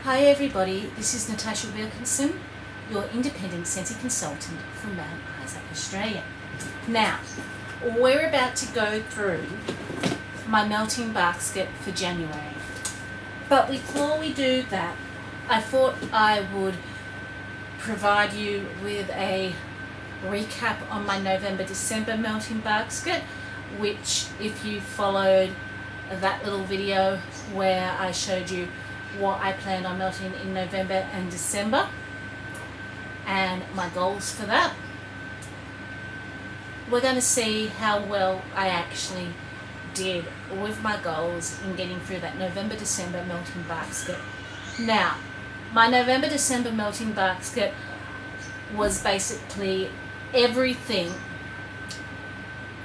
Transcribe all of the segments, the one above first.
Hi everybody, this is Natasha Wilkinson, your independent Sensi consultant from Mount Isa, Australia. Now, we're about to go through my melting basket for January. But before we do that, I thought I would provide you with a recap on my November-December melting basket, which if you followed that little video where I showed you what I planned on melting in November and December and my goals for that, we're going to see how well I actually did with my goals in getting through that November-December melting basket. Now, my November-December melting basket was basically everything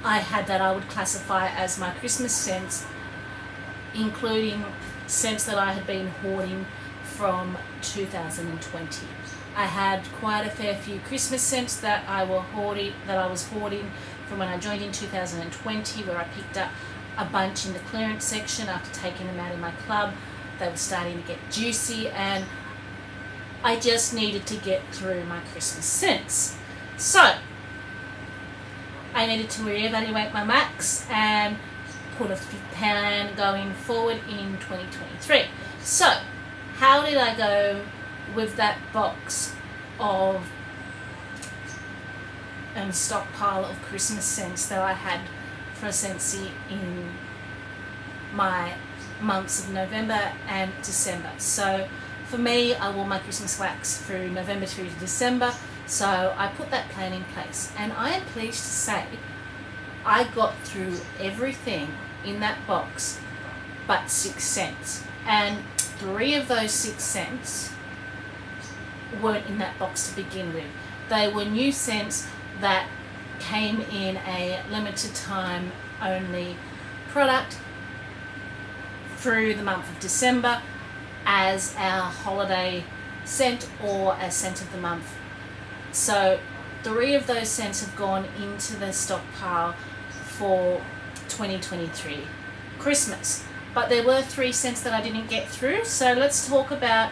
I had that I would classify as my Christmas scents, including scents that I had been hoarding from 2020. I had quite a fair few Christmas scents that I was hoarding from when I joined in 2020, where I picked up a bunch in the clearance section after taking them out in my club. They were starting to get juicy and I just needed to get through my Christmas scents. So I needed to reevaluate my max and put a plan going forward in 2023. So how did I go with that box of stockpile of Christmas scents that I had for Scentsy in my months of November and December? So for me, I wore my Christmas wax through November through to December, so I put that plan in place, and I am pleased to say I got through everything in that box but 6 scents, and 3 of those 6 scents weren't in that box to begin with. They were new scents that came in a limited time only product through the month of December as our holiday scent or a scent of the month. So 3 of those scents have gone into the stockpile for 2023 Christmas, but there were 3 scents that I didn't get through. So let's talk about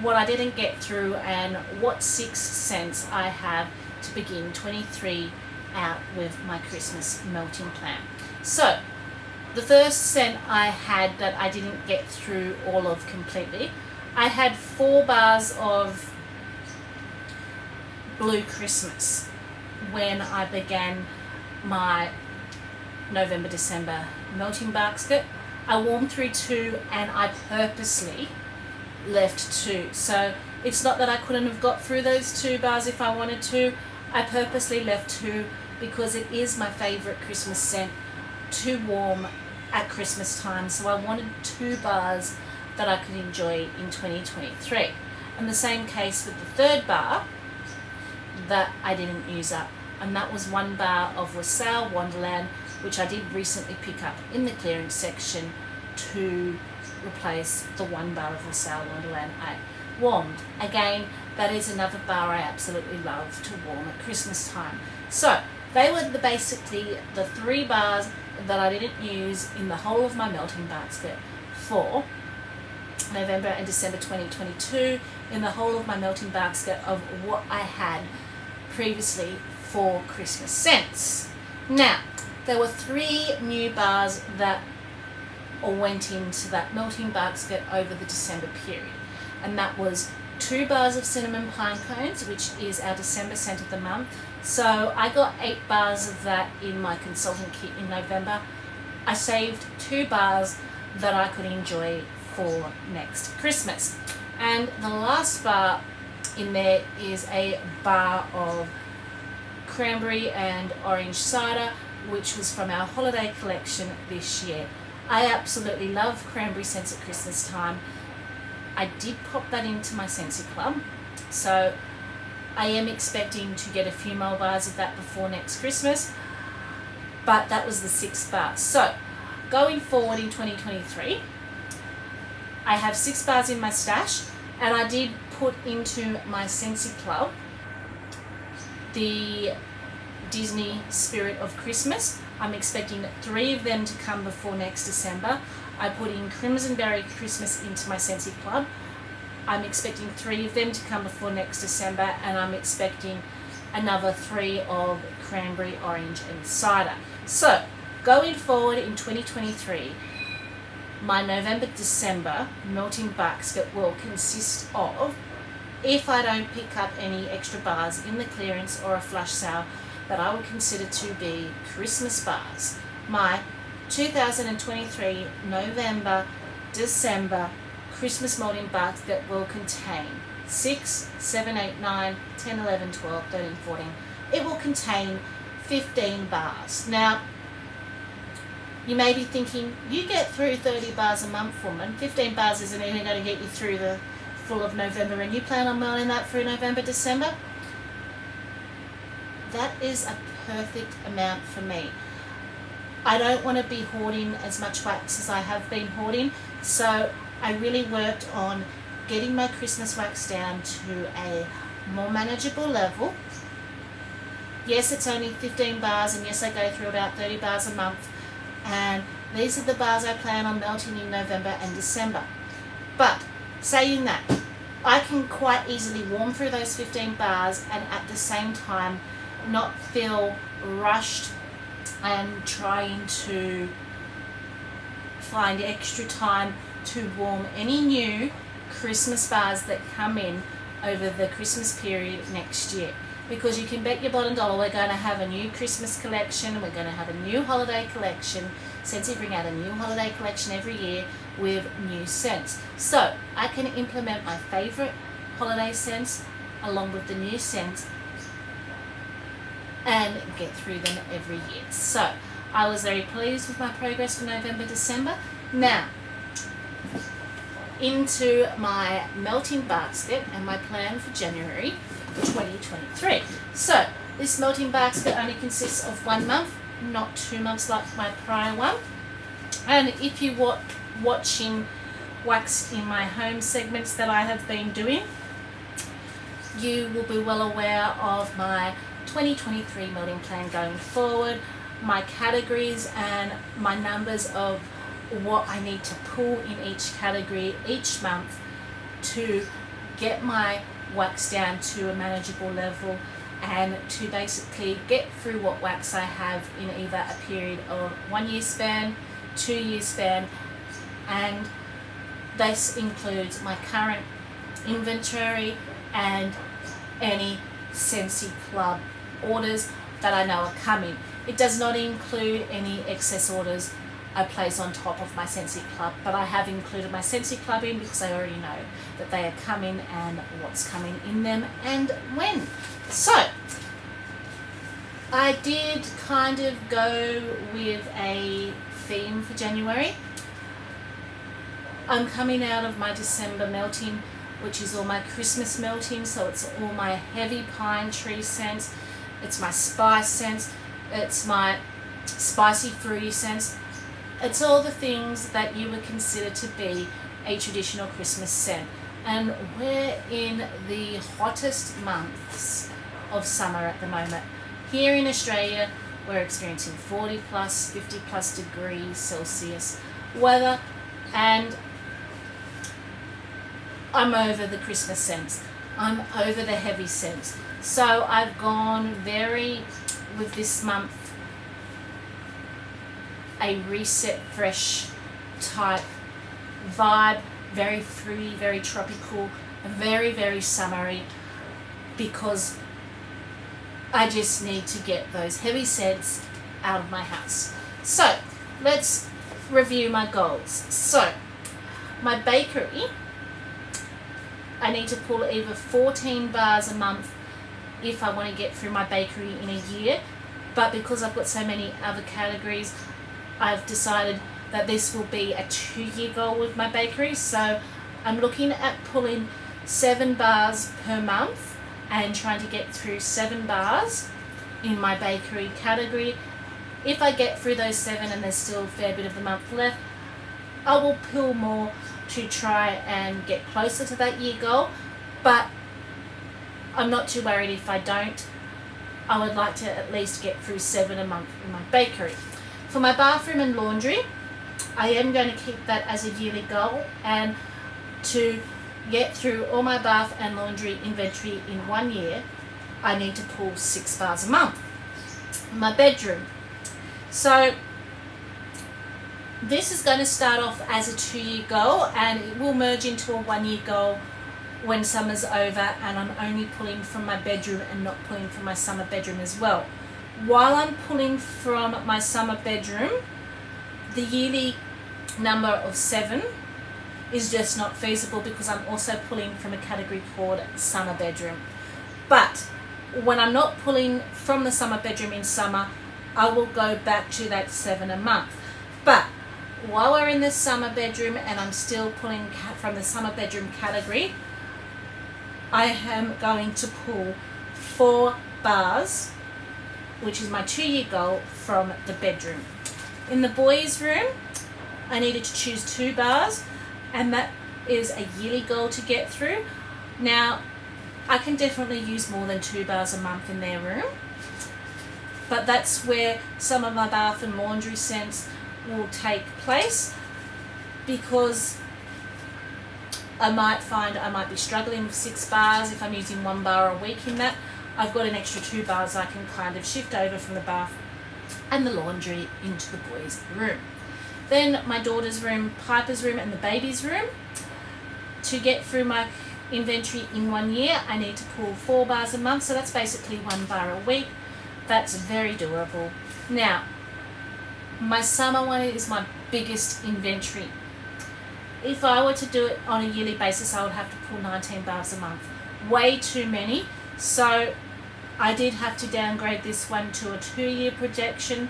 what I didn't get through and what 6 scents I have to begin 23 out with my Christmas melting plan. So the first scent I had that I didn't get through all of completely, I had 4 bars of Blue Christmas when I began my November-December melting basket. I warmed through 2 and I purposely left 2. So it's not that I couldn't have got through those 2 bars if I wanted to. I purposely left 2 because it is my favourite Christmas scent to warm at Christmas time. So I wanted 2 bars that I could enjoy in 2023. And the same case with the 3rd bar that I didn't use up, and that was 1 bar of Wassail Wonderland, which I did recently pick up in the clearance section to replace the 1 bar of Wassail Wonderland I warmed. Again, that is another bar I absolutely love to warm at Christmas time. So they were basically the 3 bars that I didn't use in the whole of my melting basket for November and December 2022, in the whole of my melting basket of what I had previously for Christmas scents. Now, there were 3 new bars that went into that melting basket over the December period, and that was 2 bars of cinnamon pine cones, which is our December scent of the month. So I got 8 bars of that in my consultant kit in November. I saved 2 bars that I could enjoy for next Christmas. And the last bar in there is a bar of cranberry and orange cider, which was from our holiday collection this year. I absolutely love cranberry scents at Christmas time. I did pop that into my Scentsy Club, so I am expecting to get a few more bars of that before next Christmas, but that was the 6th bar. So going forward in 2023, I have 6 bars in my stash, and I did put into my Scentsy Club the Disney Spirit of Christmas. I'm expecting 3 of them to come before next December. I put in Crimson Berry Christmas into my Scentsy Club. I'm expecting 3 of them to come before next December, and I'm expecting another 3 of cranberry, orange and cider. So going forward in 2023, my November December melting basket will consist of, if I don't pick up any extra bars in the clearance or a flash sale, that I would consider to be Christmas bars. My 2023 November December Christmas melting basket will contain 6, 7, 8, 9, 10, 11, 12, 13, 14. It will contain 15 bars. Now, you may be thinking, you get through 30 bars a month, woman. 15 bars isn't even going to get you through the full of November, and you plan on melting that through November, December? That is a perfect amount for me. I don't want to be hoarding as much wax as I have been hoarding, so I really worked on getting my Christmas wax down to a more manageable level. Yes, it's only 15 bars, and yes, I go through about 30 bars a month, and these are the bars I plan on melting in November and December. But saying that, I can quite easily warm through those 15 bars and at the same time not feel rushed and trying to find extra time to warm any new Christmas bars that come in over the Christmas period next year. Because you can bet your bottom dollar we're going to have a new Christmas collection, we're going to have a new holiday collection. Scentsy bring out a new holiday collection every year with new scents. So I can implement my favourite holiday scents along with the new scents and get through them every year. So I was very pleased with my progress for November, December. Now, into my melting basket and my plan for January 2023. So this melting basket only consists of 1 month, not 2 months like my prior one. And if you watching wax in my home segments that I have been doing, you will be well aware of my 2023 melting plan going forward, my categories and my numbers of what I need to pull in each category each month to get my wax down to a manageable level and to basically get through what wax I have in either a period of 1 year span, 2 year span, and this includes my current inventory and any Scentsy Club orders that I know are coming. It does not include any excess orders I place on top of my Scentsy Club, but I have included my Scentsy Club in because I already know that they are coming and what's coming in them and when. So I did kind of go with a theme for January. I'm coming out of my December melting, which is all my Christmas melting, so it's all my heavy pine tree scents, it's my spice scents, it's my spicy fruity scents. It's all the things that you would consider to be a traditional Christmas scent. And we're in the hottest months of summer at the moment. Here in Australia, we're experiencing 40 plus, 50 plus degrees Celsius weather, and I'm over the Christmas scents. I'm over the heavy scents. So I've gone with this month, a reset fresh type vibe, very fruity, very tropical, very, very summery, because I just need to get those heavy scents out of my house. So let's review my goals. So my bakery, I need to pull either 14 bars a month if I want to get through my bakery in a year, but because I've got so many other categories, I've decided that this will be a 2-year goal with my bakery. So I'm looking at pulling 7 bars per month and trying to get through 7 bars in my bakery category. If I get through those 7 and there's still a fair bit of the month left, I will pull more to try and get closer to that year goal, but I'm not too worried if I don't. I would like to at least get through 7 a month in my bakery. For my bathroom and laundry, I am going to keep that as a yearly goal, and to get through all my bath and laundry inventory in 1 year, I need to pull 6 bars a month. My bedroom. So this is going to start off as a 2-year goal, and it will merge into a 1-year goal when summer's over, and I'm only pulling from my bedroom and not pulling from my summer bedroom as well. While I'm pulling from my summer bedroom, the yearly number of 7 is just not feasible because I'm also pulling from a category called summer bedroom. But when I'm not pulling from the summer bedroom in summer, I will go back to that 7 a month. But while we're in the summer bedroom and I'm still pulling from the summer bedroom category, I am going to pull 4 bars, which is my 2-year goal, from the bedroom. In the boys' room, I needed to choose 2 bars, and that is a yearly goal to get through. Now, I can definitely use more than 2 bars a month in their room, but that's where some of my bath and laundry scents will take place, because I might find I might be struggling with 6 bars. If I'm using 1 bar a week in that, I've got an extra 2 bars I can kind of shift over from the bath and the laundry into the boys' room. Then my daughter's room, Piper's room, and the baby's room. To get through my inventory in 1 year, I need to pull 4 bars a month, so that's basically 1 bar a week. That's very doable. Now, my summer one is my biggest inventory. If I were to do it on a yearly basis, I would have to pull 19 bars a month. Way too many. So I did have to downgrade this one to a 2-year projection.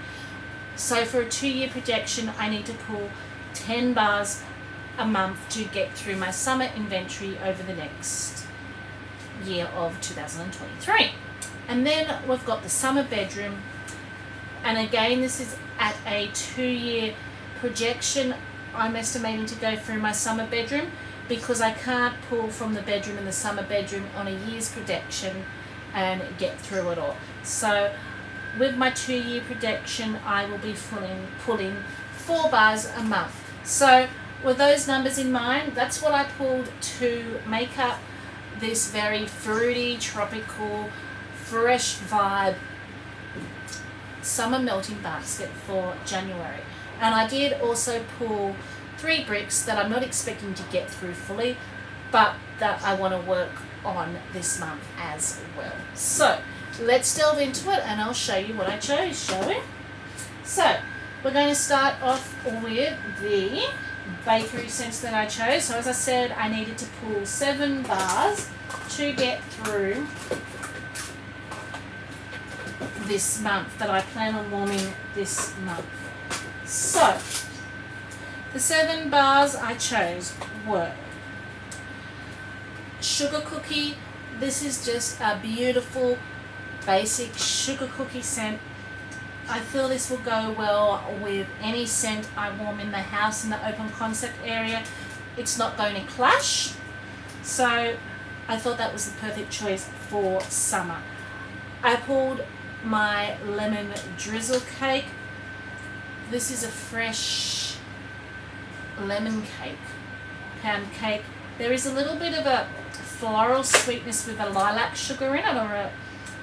So for a 2-year projection, I need to pull 10 bars a month to get through my summer inventory over the next year of 2023. And then we've got the summer bedroom. And again, this is at a 2-year projection. I'm estimating to go through my summer bedroom because I can't pull from the bedroom and the summer bedroom on a year's projection and get through it all. So with my 2-year projection, I will be pulling 4 bars a month. So with those numbers in mind, that's what I pulled to make up this very fruity, tropical, fresh vibe summer melting basket for January. And I did also pull 3 bricks that I'm not expecting to get through fully, but that I want to work on this month as well. So let's delve into it and I'll show you what I chose, shall we? So we're going to start off with the bakery scents that I chose. So as I said, I needed to pull 7 bars to get through this month, that I plan on warming this month. So the 7 bars I chose were sugar cookie. This is just a beautiful basic sugar cookie scent. I feel this will go well with any scent I warm in the house in the open concept area. It's not going to clash, so I thought that was the perfect choice for summer. I pulled my lemon drizzle cake. This is a fresh lemon cake, pound cake. There is a little bit of a floral sweetness with a lilac sugar in it, or a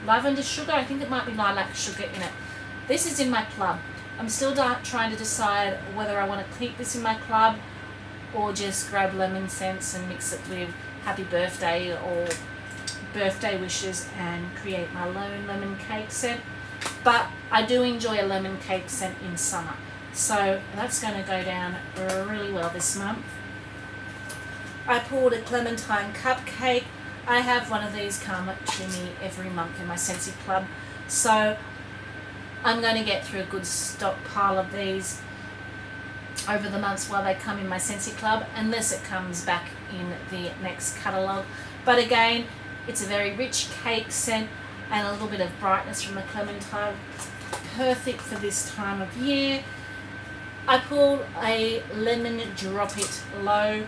lavender sugar. I think it might be lilac sugar in it. This is in my club. I'm still trying to decide whether I want to keep this in my club or just grab lemon scents and mix it with happy birthday or birthday wishes and create my own lemon cake scent. But I do enjoy a lemon cake scent in summer, so that's going to go down really well this month. I pulled a clementine cupcake. I have one of these come to me every month in my Scentsy Club, so I'm going to get through a good stockpile of these over the months while they come in my Scentsy Club, unless it comes back in the next catalogue. But again, it's a very rich cake scent and a little bit of brightness from the clementine. Perfect for this time of year. I pulled a lemon drop it low.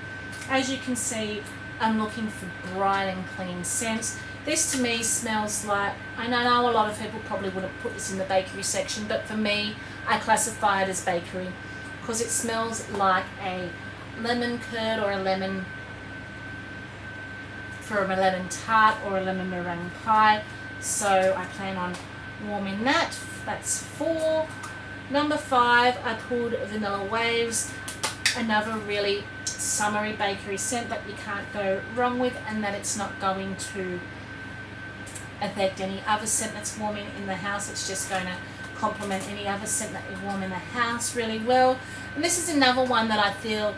As you can see, I'm looking for bright and clean scents. This to me smells like, I know a lot of people probably wouldn't put this in the bakery section, but for me, I classify it as bakery because it smells like a lemon curd or a lemon for a lemon tart or a lemon meringue pie. So I plan on warming that. That's 4. Number 5, I pulled Vanilla Waves, another really summery bakery scent that you can't go wrong with, and that it's not going to affect any other scent that's warming in the house. It's just going to complement any other scent that you warm in the house really well. And this is another one that I feel,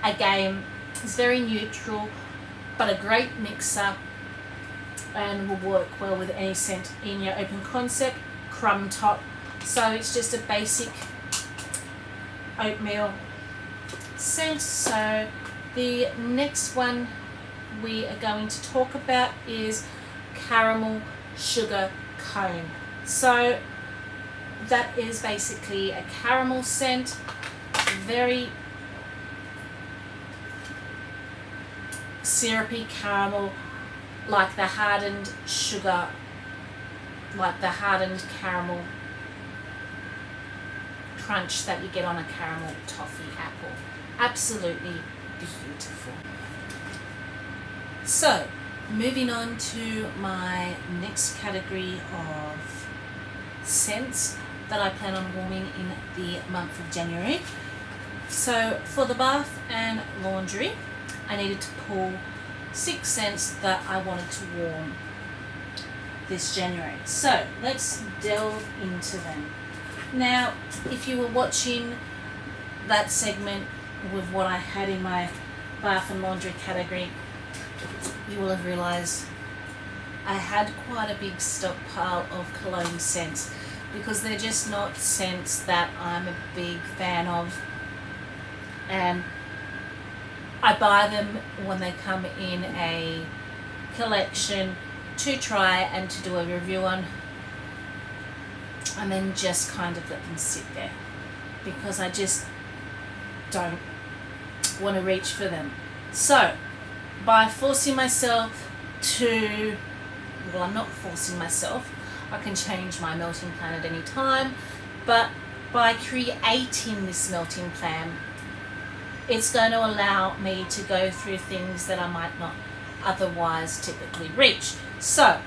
again, is very neutral, but a great mixer and will work well with any scent in your open concept. Crumb Top. So it's just a basic oatmeal scent. So the next one we are going to talk about is Caramel Sugar Cone. So that is basically a caramel scent, very syrupy caramel, like the hardened sugar, like the hardened caramel crunch that you get on a caramel toffee apple. Absolutely beautiful. So moving on to my next category of scents that I plan on warming in the month of January. So for the bath and laundry, I needed to pull 6 scents that I wanted to warm this January. So let's delve into them. Now, if you were watching that segment with what I had in my bath and laundry category, you will have realized I had quite a big stockpile of cologne scents, because they're just not scents that I'm a big fan of, and I buy them when they come in a collection to try and to do a review on, and then just kind of let them sit there, because I just don't want to reach for them. So by forcing myself to, well, I'm not forcing myself, I can change my melting plan at any time, but by creating this melting plan, it's going to allow me to go through things that I might not otherwise typically reach. So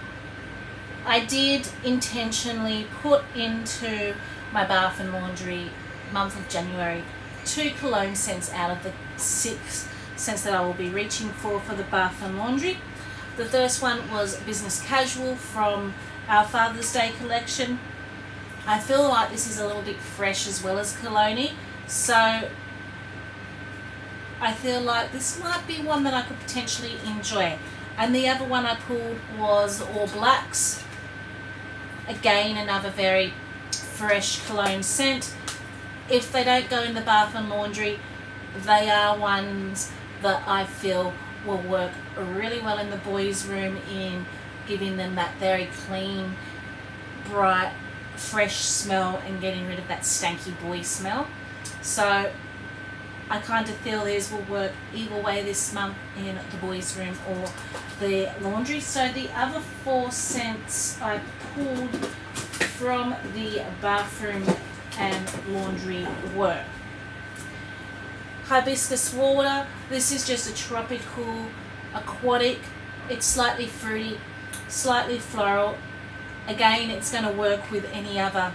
I did intentionally put into my bath and laundry month of January 2 cologne scents out of the 6 scents that I will be reaching for the bath and laundry. The first one was Business Casual from our Father's Day collection. I feel like this is a little bit fresh as well as cologne-y, so I feel like this might be one that I could potentially enjoy. And the other one I pulled was All Blacks. Again, another very fresh cologne scent. If they don't go in the bath and laundry, they are ones that I feel will work really well in the boys' room, in giving them that very clean, bright, fresh smell and getting rid of that stanky boy smell. So I kind of feel these will work either way this month in the boys' room or the laundry. So the other 4 scents I pulled from the bathroom and laundry were Hibiscus Water. This is just a tropical, aquatic. It's slightly fruity, slightly floral. Again, it's going to work with any other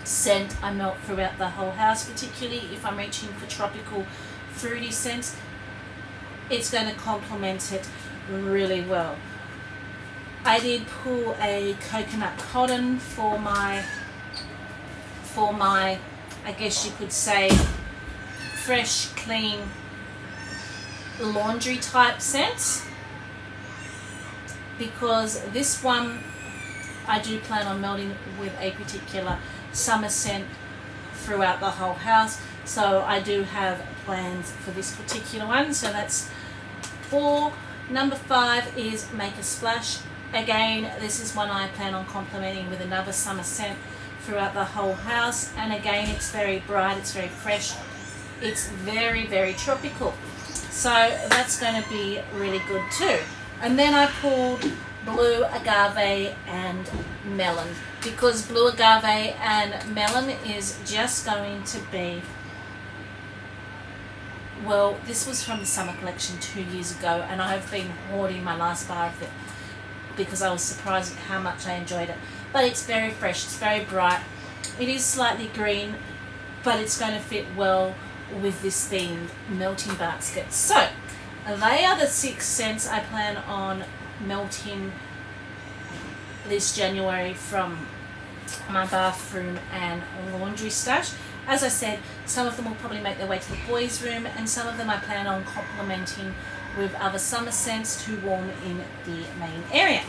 scent I melt throughout the whole house, particularly if I'm reaching for tropical fruity scents. It's going to complement it really well. I did pull a Coconut Cotton for my I guess you could say fresh, clean laundry type scents, because this one I do plan on melting with a particular summer scent throughout the whole house, so I do have plans for this particular one. So that's 4. Number 5 is Make a Splash. Again, this is one I plan on complementing with another summer scent throughout the whole house, and again, it's very bright, it's very fresh, it's very, very tropical, so that's going to be really good too. And then I pulled Blue Agave and Melon, because Blue Agave and Melon is just going to be Well, this was from the summer collection 2 years ago, and I've been hoarding my last bar of it because I was surprised at how much I enjoyed it. But it's very fresh, it's very bright. It is slightly green, but it's going to fit well with this themed melting basket. So they are the 6 scents I plan on melting this January from my bathroom and laundry stash. As I said, some of them will probably make their way to the boys' room, and some of them I plan on complementing with other summer scents to warm in the main area.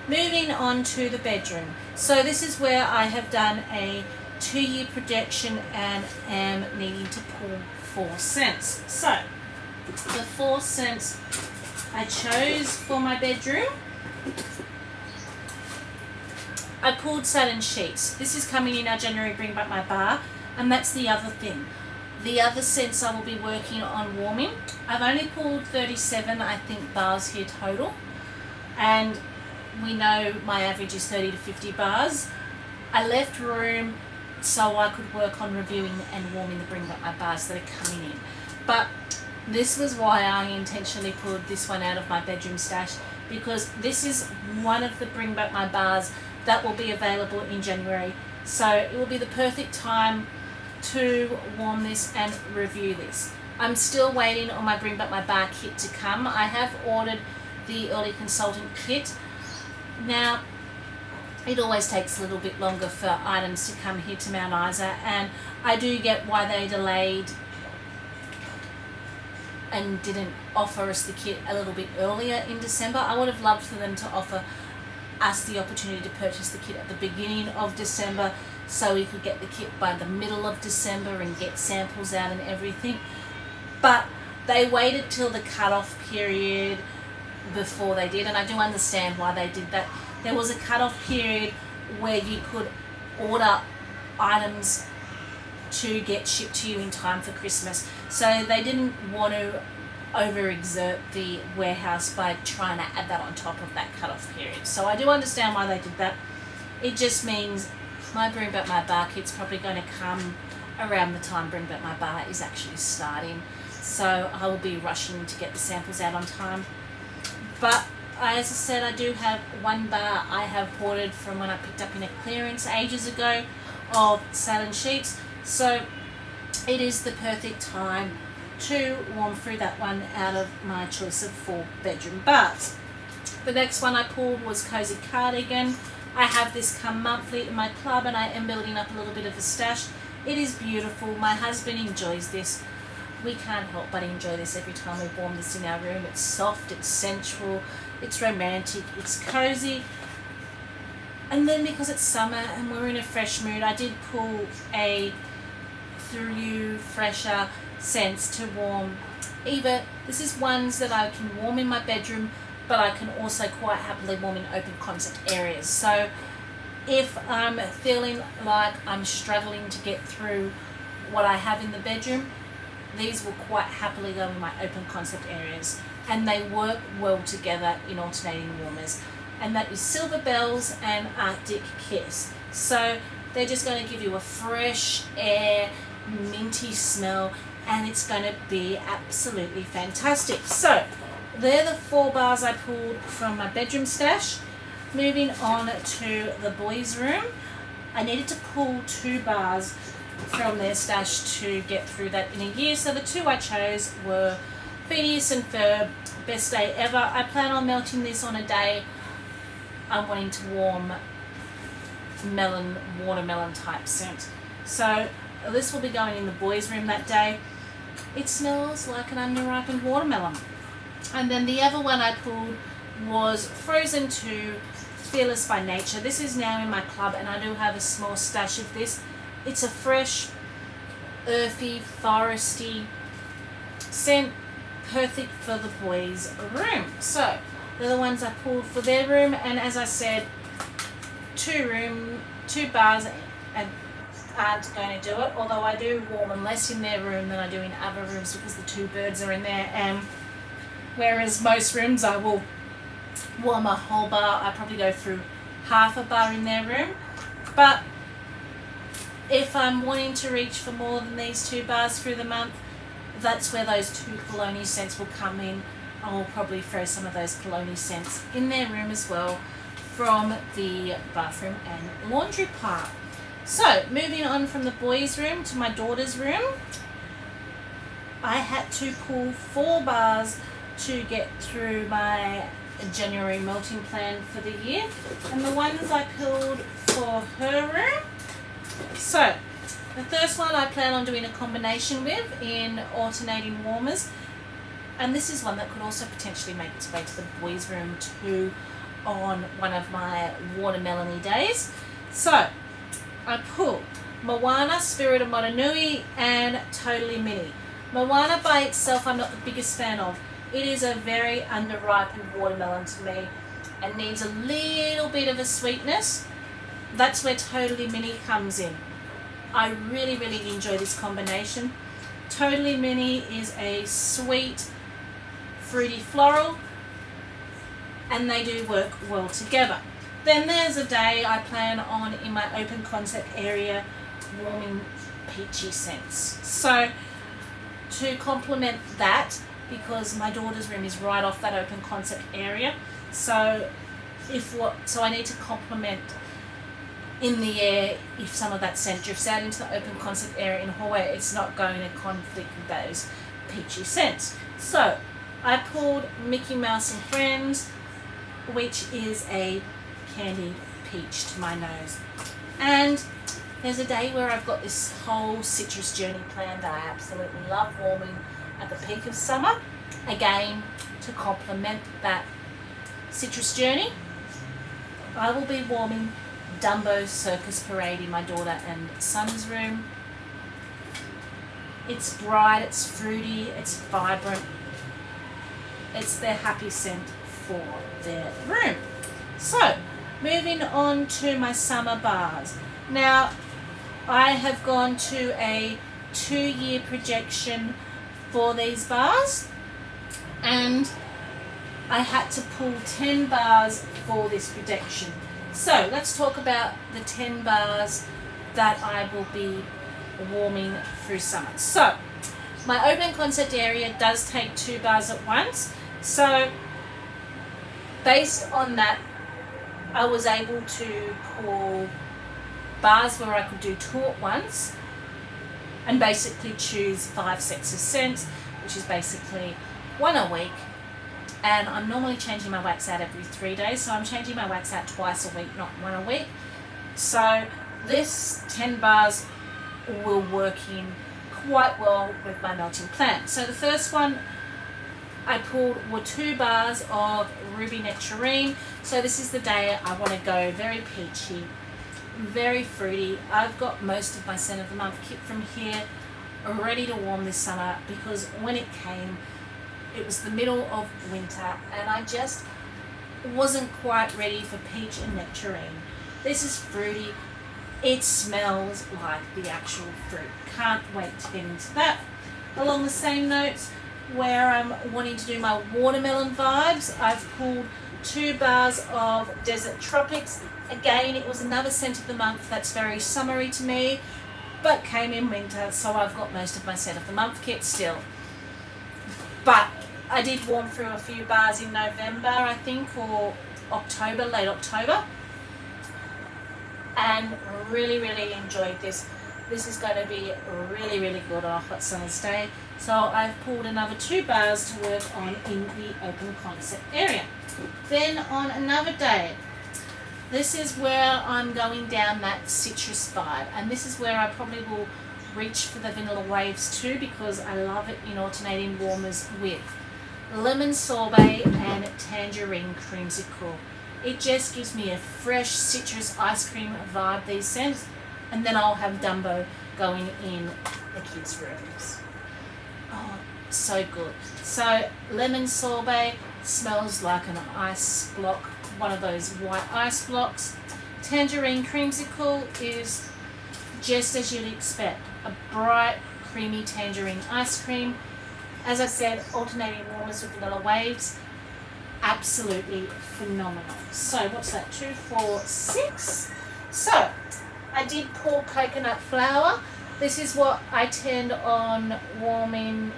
Moving on to the bedroom. So this is where I have done a 2-year projection and am needing to pull 4 scents. So the 4 scents I chose for my bedroom, I pulled satin sheets. This is coming in our January Bring Back My Bar, and that's the other thing. The other scents I will be working on warming. I've only pulled 37, I think, bars here total, and we know my average is 30 to 50 bars. I left room so I could work on reviewing and warming the Bring Back My bars that are coming in. But this was why I intentionally pulled this one out of my bedroom stash, because this is one of the Bring Back My bars that will be available in January. So it will be the perfect time to warm this and review this. I'm still waiting on my Bring Back My Bar kit to come. I have ordered the early consultant kit. Now, it always takes a little bit longer for items to come here to Mount Isa, and I do get why they delayed and didn't offer us the kit a little bit earlier in December. I would have loved for them to offer us the opportunity to purchase the kit at the beginning of December so we could get the kit by the middle of December and get samples out and everything. But they waited till the cut-off period before they did, and I do understand why they did that. There was a cut-off period where you could order items to get shipped to you in time for Christmas, so they didn't want to overexert the warehouse by trying to add that on top of that cut-off period. So I do understand why they did that. It just means my Bring Back My Bar kit's probably going to come around the time Bring Back My Bar is actually starting, so I will be rushing to get the samples out on time. But as I said, I do have 1 bar I have ordered from when I picked up in a clearance ages ago of satin sheets, so it is the perfect time to warm through that one out of my choice of 4 bedroom bars. The next one I pulled was Cozy Cardigan. I have this come monthly in my club, and I am building up a little bit of a stash. It is beautiful. My husband enjoys this. We can't help but enjoy this every time we warm this in our room. It's soft, it's sensual, it's romantic, it's cozy. And then because it's summer and we're in a fresh mood, I did pull a Through You fresher scents to warm. Either this is ones that I can warm in my bedroom, but I can also quite happily warm in open concept areas. So if I'm feeling like I'm struggling to get through what I have in the bedroom, these will quite happily go in my open concept areas, and they work well together in alternating warmers. And that is Silver Bells and Arctic Kiss. So they're just going to give you a fresh air, minty smell, and it's going to be absolutely fantastic. So they're the 4 bars I pulled from my bedroom stash. Moving on to the boys' room, I needed to pull 2 bars from their stash to get through that in a year. So the 2 I chose were Phineas and Ferb, Best Day Ever. I plan on melting this on a day I'm wanting to warm melon, watermelon type scent. So this will be going in the boys' room that day. It smells like an unripened watermelon. And then the other one I pulled was Frozen 2, Fearless by Nature. This is now in my club, and I do have a small stash of this. It's a fresh, earthy, foresty scent, perfect for the boys' room. So they're the ones I pulled for their room, and as I said, 2 bars aren't going to do it, although I do warm them less in their room than I do in other rooms because the 2 birds are in there, and whereas most rooms I will warm a whole bar, I probably go through half a bar in their room. But if I'm wanting to reach for more than these 2 bars through the month, that's where those 2 cologne scents will come in. I'll probably throw some of those cologne scents in their room as well from the bathroom and laundry part. So moving on from the boys' room to my daughter's room, I had to pull 4 bars to get through my January melting plan for the year, and the ones I pulled for her room. So the first one I plan on doing a combination with in alternating warmers, and this is one that could also potentially make its way to the boys' room too on one of my watermelon-y days. So I pull Moana, Spirit of Motunui, and Totally Mini. Moana by itself I'm not the biggest fan of. It is a very underripened watermelon to me and needs a little bit of a sweetness. That's where Totally Mini comes in. I really, really enjoy this combination. Totally Mini is a sweet, fruity floral, and they do work well together. Then there's a day I plan on in my open concept area warming peachy scents. So to complement that, because my daughter's room is right off that open concept area, so I need to complement in the air. If some of that scent drifts out into the open concept area in the hallway, it's not going to conflict with those peachy scents. So I pulled Mickey Mouse and Friends, which is a candy peach to my nose. And there's a day where I've got this whole citrus journey planned that I absolutely love warming at the peak of summer. Again, to complement that citrus journey, I will be warming Dumbo Circus Parade in my daughter and son's room. It's bright, it's fruity, it's vibrant. It's their happy scent for their room. So, moving on to my summer bars. Now, I have gone to a 2-year projection for these bars, and I had to pull 10 bars for this projection. So let's talk about the 10 bars that I will be warming through summer. So my open concept area does take 2 bars at once. So based on that, I was able to pull bars where I could do 2 at once and basically choose 5 sets of scents, which is basically 1 a week. And I'm normally changing my wax out every 3 days, so I'm changing my wax out twice a week, not 1 a week. So this 10 bars will work in quite well with my melting plan. So the first one I pulled were 2 bars of Ruby Nectarine. So this is the day I want to go very peachy, very fruity. I've got most of my scent of the month kit from here ready to warm this summer, because when it came, it was the middle of winter and I just wasn't quite ready for peach and nectarine. This is fruity. It smells like the actual fruit. Can't wait to get into that. Along the same notes, where I'm wanting to do my watermelon vibes, I've pulled 2 bars of Desert Tropics. Again, it was another scent of the month that's very summery to me, but came in winter, so I've got most of my scent of the month kit still. But I did warm through a few bars in November, I think, or October, late October, and really, really enjoyed this. This is going to be really, really good on a hot summer's day. So I've pulled another 2 bars to work on in the open concept area. Then on another day, this is where I'm going down that citrus vibe, and this is where I probably will reach for the vanilla waves too, because I love it in alternating warmers with lemon sorbet and tangerine creamsicle. It just gives me a fresh citrus ice cream vibe, these scents, and then I'll have Dumbo going in the kids' rooms. Oh, so good. So lemon sorbet smells like an ice block, one of those white ice blocks. Tangerine creamsicle is just as you'd expect, a bright, creamy tangerine ice cream. As I said, alternating warmers with vanilla waves, absolutely phenomenal. So what's that, 2, 4, 6? So I did pour coconut flour. This is what I intend on warming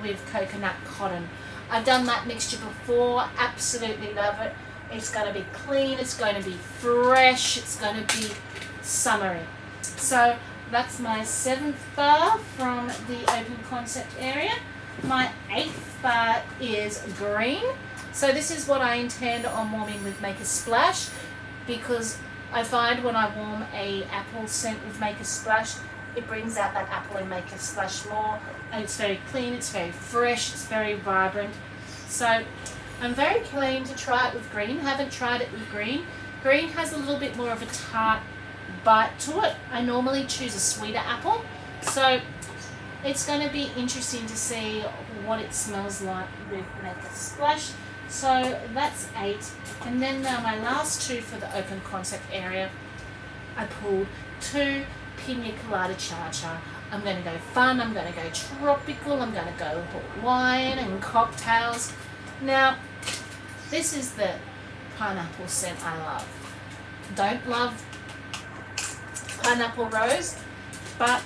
with coconut cotton. I've done that mixture before, absolutely love it. It's going to be clean, it's going to be fresh, it's going to be summery. So that's my 7th bar from the open concept area. My 8th bar is green. So this is what I intend on warming with Make a Splash, because I find when I warm a apple scent with Make a Splash, it brings out that apple and Make a Splash more, and it's very clean, it's very fresh, it's very vibrant. So I'm very keen to try it with green. Haven't tried it with green. Green has a little bit more of a tart bite to it. I normally choose a sweeter apple, so it's going to be interesting to see what it smells like with Make a Splash. So that's 8. And then my last 2 for the open concept area, I pulled 2 Pina Colada Cha-Cha. I'm going to go fun, I'm going to go tropical, I'm going to go Hawaiian and cocktails. Now, this is the pineapple scent I love. Don't love pineapple rose, but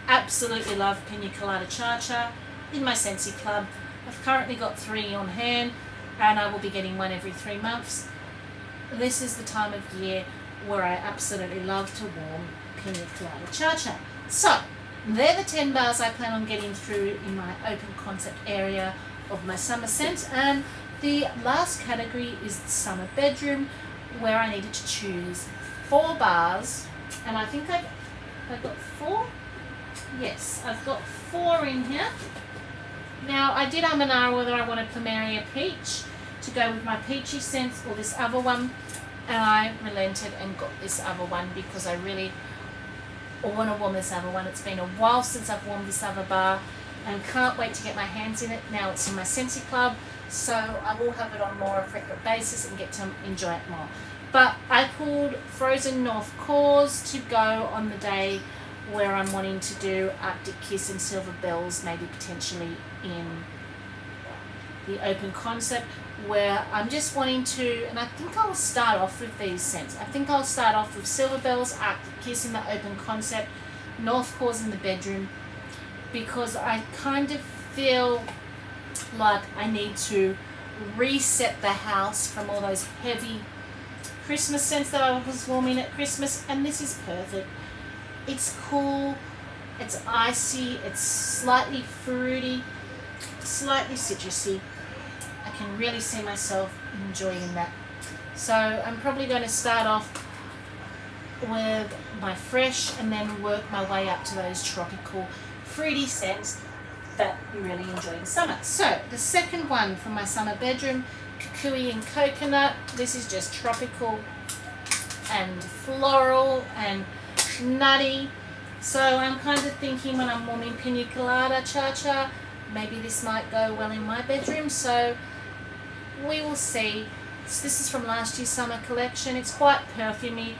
absolutely love Pina Colada Cha-Cha in my Scentsy Club. I've currently got 3 on hand, and I will be getting 1 every 3 months. This is the time of year where I absolutely love to warm Pina Colada Cha-Cha. So, they're the 10 bars I plan on getting through in my open concept area of my summer scents. And the last category is the summer bedroom, where I needed to choose 4 bars. And I think I've got 4. Yes, I've got 4 in here. Now, I did and ah whether I wanted Plumeria Peach to go with my peachy scents or this other one, and I relented and got this other one because I really want to warm this other one. It's been a while since I've warmed this other bar and can't wait to get my hands in it. Now it's in my Scentsy Club, so I will have it on more a frequent basis and get to enjoy it more. But I pulled Frozen North Cores to go on the day where I'm wanting to do Arctic Kiss and Silver Bells, maybe potentially in the open concept, where I'm just wanting to, and I think I'll start off with these scents. I think I'll start off with Silver Bells, Arctic Kiss in the open concept, North Cores in the bedroom, because I kind of feel like I need to reset the house from all those heavy Christmas scents that I was warming at Christmas, and this is perfect. It's cool, it's icy, it's slightly fruity, slightly citrusy. I can really see myself enjoying that. So I'm probably going to start off with my fresh and then work my way up to those tropical fruity scents that you really enjoy in summer. So the second one from my summer bedroom, Kukui and Coconut. This is just tropical and floral and nutty. So I'm kind of thinking when I'm warming Pina Colada Cha-Cha, maybe this might go well in my bedroom, so we will see. So this is from last year's summer collection. It's quite perfumey,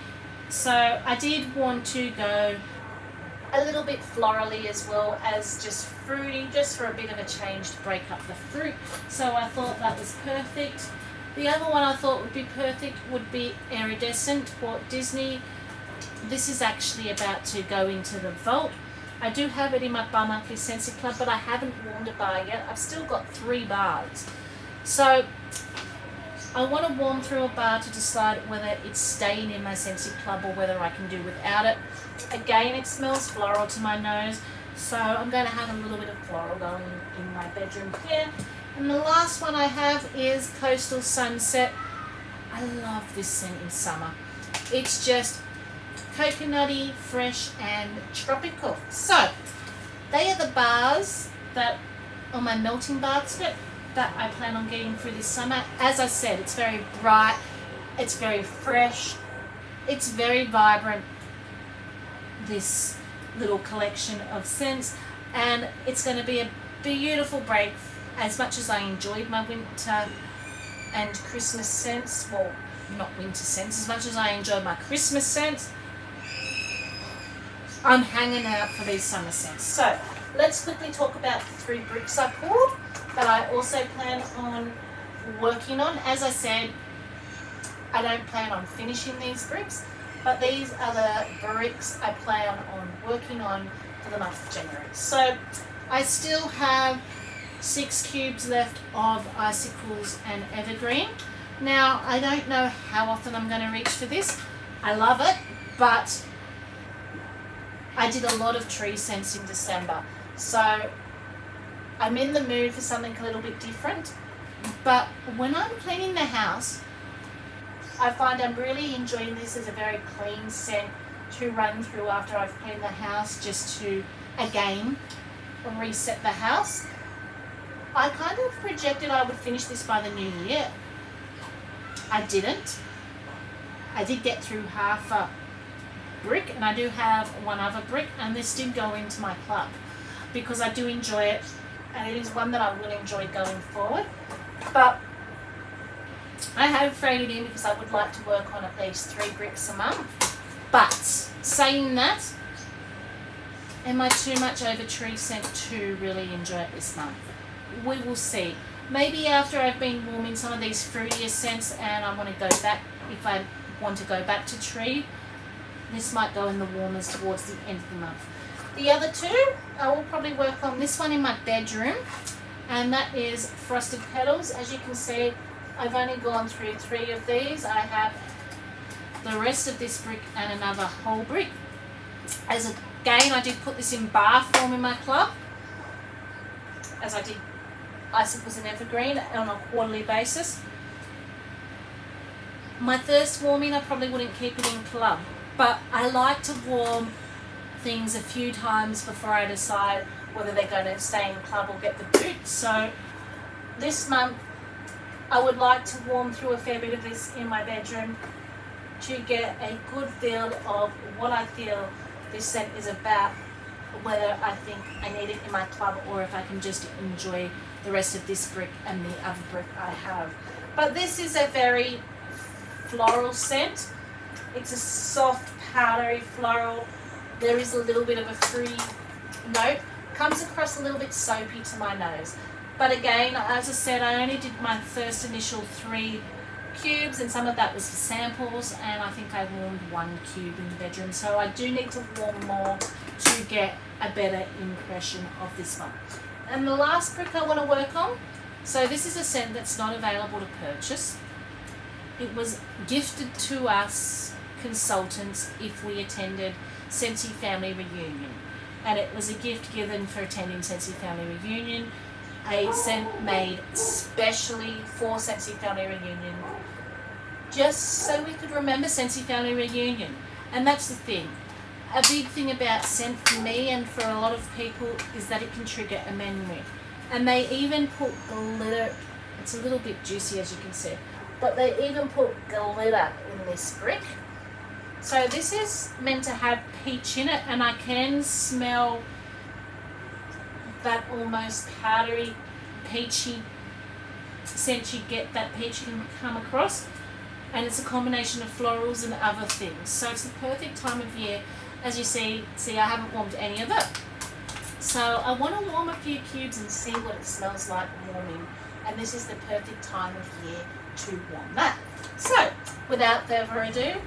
so I did want to go a little bit florally as well as just fruity, just for a bit of a change to break up the fruit. So I thought that was perfect. The other one I thought would be perfect would be Iridescent Walt Disney. This is actually about to go into the vault. I do have it in my bi-monthly Scentsy Club, but I haven't warmed a bar yet. I've still got 3 bars. So I want to warm through a bar to decide whether it's staying in my Scentsy Club or whether I can do without it. Again, it smells floral to my nose, so I'm going to have a little bit of floral going in my bedroom here. And the last one I have is Coastal Sunset. I love this scent in summer. It's just coconutty, fresh and tropical. So they are the bars that on my melting basket that I plan on getting through this summer. As I said, it's very bright, it's very fresh, it's very vibrant, this little collection of scents, and it's going to be a beautiful break. As much as I enjoyed my winter and Christmas scents, well, not winter scents, as much as I enjoyed my Christmas scents, I'm hanging out for these summer scents. So let's quickly talk about the 3 bricks I poured that I also plan on working on. As I said, I don't plan on finishing these bricks, but these are the bricks I plan on working on for the month of January. So I still have 6 cubes left of icicles and evergreen. Now, I don't know how often I'm going to reach for this. I love it, but I did a lot of tree scents in December. So I'm in the mood for something a little bit different. But when I'm cleaning the house, I find I'm really enjoying this as a very clean scent to run through after I've cleaned the house, just to, again, reset the house. I kind of projected I would finish this by the new year. I didn't. I did get through half a brick, and I do have one other brick, and this did go into my club because I do enjoy it, and it is one that I will enjoy going forward. But I have traded in because I would like to work on at least 3 bricks a month. But saying that, am I too much over tree scent to really enjoy it this month? We will see. Maybe after I've been warming some of these fruitier scents and I want to go back, if I want to go back to tree, this might go in the warmers towards the end of the month. The other 2, I will probably work on this one in my bedroom, and that is Frosted Petals. As you can see, I've only gone through 3 of these. I have the rest of this brick and another whole brick. Again, I did put this in bar form in my club, as I did icicles and evergreen on a quarterly basis. My first warming, I probably wouldn't keep it in club, but I like to warm things a few times before I decide whether they're going to stay in club or get the boot. So this month I would like to warm through a fair bit of this in my bedroom to get a good feel of what I feel this scent is about, whether I think I need it in my club or if I can just enjoy the rest of this brick and the other brick I have. But this is a very floral scent. It's a soft, powdery floral. There is a little bit of a fruity note. Comes across a little bit soapy to my nose. But again, as I said, I only did my first initial 3 cubes, and some of that was for samples, and I think I warmed 1 cube in the bedroom. So I do need to warm more to get a better impression of this one. And the last brick I want to work on, so this is a scent that's not available to purchase. It was gifted to us consultants if we attended Scentsy Family Reunion, and it was a gift given for attending Scentsy Family Reunion, a scent made specially for Scentsy Family Reunion, just so we could remember Scentsy Family Reunion. And that's the thing. A big thing about scent for me and for a lot of people is that it can trigger a memory. And they even put glitter. It's a little bit juicy, as you can see, but they even put glitter in this brick. So this is meant to have peach in it, and I can smell that almost powdery, peachy scent. You get that peach can come across, and it's a combination of florals and other things. So it's the perfect time of year. As you see I haven't warmed any of it. So I want to warm a few cubes and see what it smells like warming. And this is the perfect time of year to warm that. So without further ado,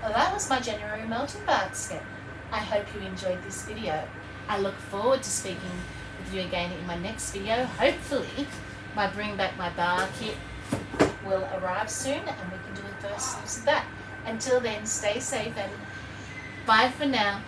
that was my January melting basket. I hope you enjoyed this video. I look forward to speaking with you again in my next video. Hopefully my Bring Back My Bar kit will arrive soon and we can do a first use of that. Until then, stay safe and bye for now.